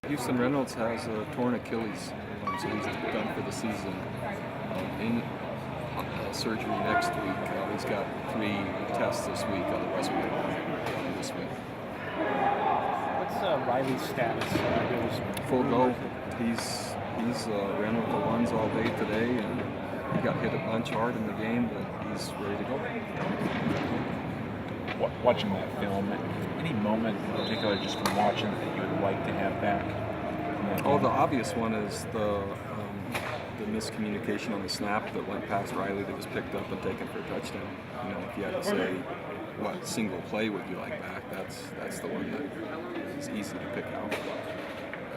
Houston Reynolds has a torn Achilles, so he's done for the season. In surgery next week. He's got 3 tests this week, otherwise we'll be this week. What's Riley's status? Full go. He's ran with the ones all day today, and he got hit a bunch hard in the game, but he's ready to go. Watching that film, any moment in particular just from watching that you would like to have back? Oh, the obvious one is the miscommunication on the snap that went past Riley that was picked up and taken for a touchdown. You know, if you had to say what single play would you like back, that's the one that is easy to pick out.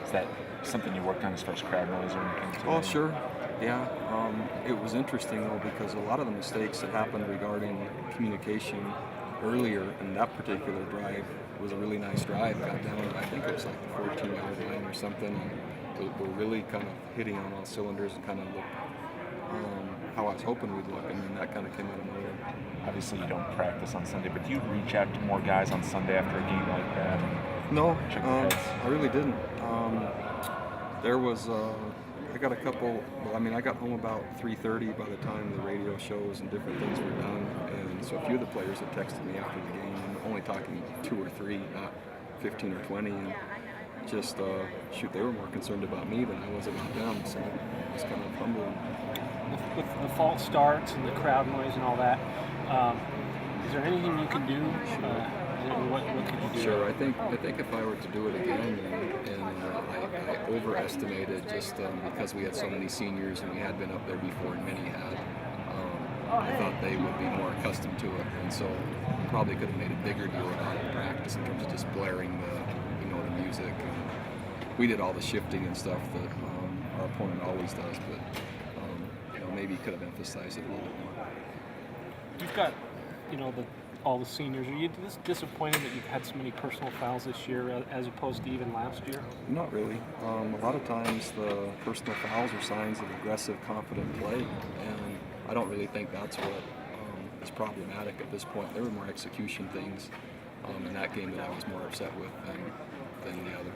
Is that something you worked on as far as crowd noise or anything today? Oh, sure. Yeah. It was interesting, though, because a lot of the mistakes that happened regarding communication earlier in that particular drive was a really nice drive. Got down, I think it was like the 14-yard line or something, and we're really kind of hitting on all cylinders and kind of looked how I was hoping we'd look, and then that kind of came out of nowhere. Obviously, you don't practice on Sunday, but do you reach out to more guys on Sunday after a game like that? No, I really didn't. There was, I got a couple, I got home about 3:30 by the time the radio shows and different things were done, and so a few of the players had texted me after the game. I'm only talking 2 or 3, not 15 or 20, and just, they were more concerned about me than I was about them, so it was kind of humbling. With the false starts and the crowd noise and all that, is there anything you can do? What could you do? Sure, I think if I were to do it again, and I overestimated just because we had so many seniors and we had been up there before and many had. I thought they would be more accustomed to it, and so probably could have made a bigger deal about it in practice in terms of just blaring the music. And we did all the shifting and stuff that our opponent always does, but maybe could have emphasized it a little bit more. You've got, all the seniors. Are you disappointed that you've had so many personal fouls this year as opposed to even last year? Not really. A lot of times the personal fouls are signs of aggressive, confident play, and I don't really think that's what is problematic at this point. There were more execution things in that game that I was more upset with than the other.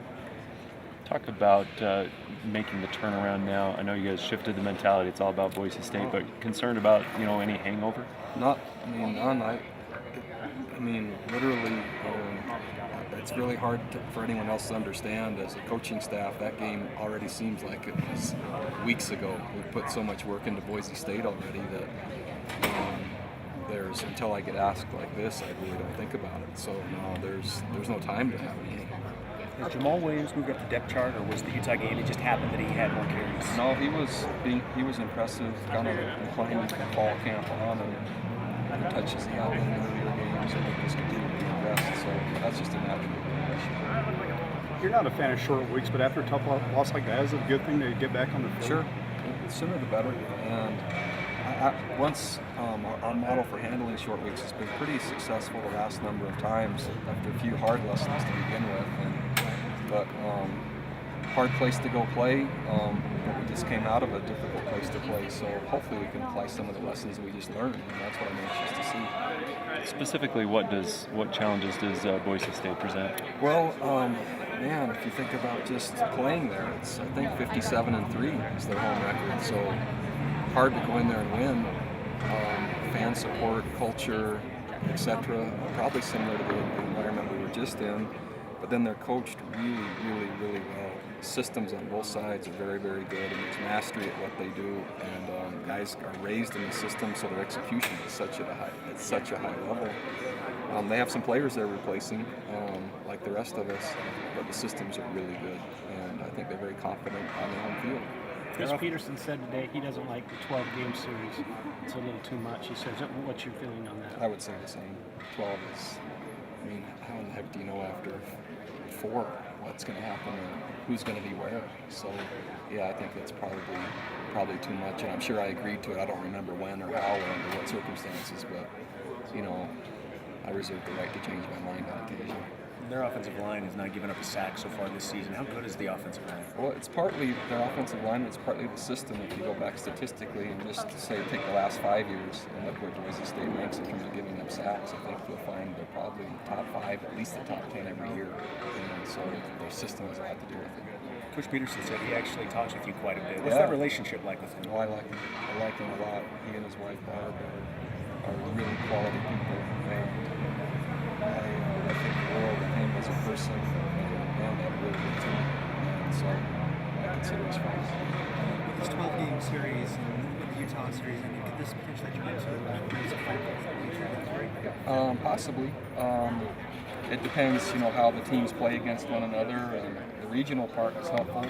Talk about making the turnaround now. I know you guys shifted the mentality. It's all about Boise State, but concerned about any hangover? None. Literally, it's really hard for anyone else to understand. As a coaching staff, that game already seems like it was weeks ago. We've put so much work into Boise State already that until I get asked like this, I really don't think about it. So no, there's no time to have any hangover. Has Jamal Williams moved up the depth chart, or was the Utah game it just happened that he had more carries? No, he was impressive, kind of inclined from fall camp on, and the touches he had in the earlier games, and he just continued to progress. So that's just a natural progression. You're not a fan of short weeks, but after a tough loss like that, is it a good thing to get back on the field? Sure, the sooner the better. And once our model for handling short weeks has been pretty successful the last number of times after a few hard lessons to begin with. But hard place to go play. But we just came out of a difficult place to play, so hopefully we can apply some of the lessons we just learned, and that's what I'm anxious to see. Specifically, what challenges does Boise State present? Well, if you think about just playing there, it's I think 57-3 is their home record, so hard to go in there and win. Fan support, culture, etc. Probably similar to the environment we were just in. But then they're coached really, really, really well. Systems on both sides are very, very good, and there's mastery at what they do. And guys are raised in the system, so their execution is such a high level. They have some players they're replacing, like the rest of us, but the systems are really good, and I think they're very confident on their home field. Chris Peterson said today he doesn't like the 12-game series. It's a little too much. He says, what's your feeling on that? I would say the same. 12 is, how in the heck do you know after 4 what's going to happen or who's going to be where? So, yeah, I think that's probably too much, and I'm sure I agreed to it. I don't remember when or how or under what circumstances, but, I reserve the right to change my mind on occasion. Their offensive line has not given up a sack so far this season. How good is the offensive line? Well, it's partly their offensive line, it's partly the system. If you go back statistically and just say take the last 5 years and look where Boise State ranks in terms of giving up sacks, I think you'll find they're probably top 5, at least the top 10 every year. And so their system has a lot to do with it. Coach Peterson said he actually talks with you quite a bit. What's Yeah. that relationship like with him? Oh, I like him. I like him a lot. He and his wife Barb are really quality people, and I think the world of him as a person, and they have a really good team, and so I consider us friends. With this 12-game series and with the Utah series, I mean, could this potentially turn into a Possibly. It depends, how the teams play against one another, and the regional part is helpful.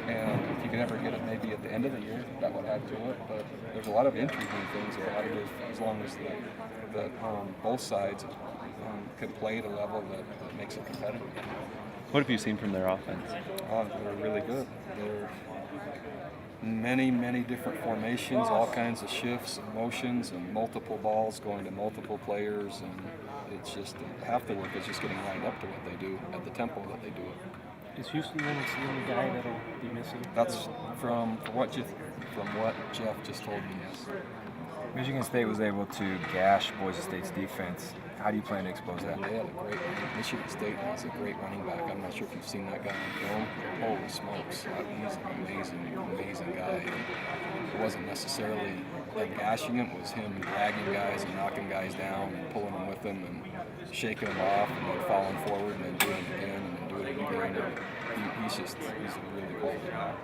And if you could ever get it maybe at the end of the year, that would add to it. But there's a lot of intriguing things about it as long as both sides could play at a level that makes it competitive. What have you seen from their offense? They're really good. They're many different formations, all kinds of shifts and motions and multiple balls going to multiple players, and it's just half the work is just getting lined up to what they do at the tempo that they do it. Is Houston Reynold the only guy that'll be missing? That's from what Jeff just told me, yes. Michigan State was able to gash Boise State's defense. How do you plan to expose that? They had a great Michigan State has a great running back. I'm not sure if you've seen that guy on film. Holy smokes. He's an amazing guy. And it wasn't necessarily them gashing him, it was him dragging guys and knocking guys down and pulling them with him and shaking them off and then falling forward and then doing it again and then doing it again. And he's a really quality guy.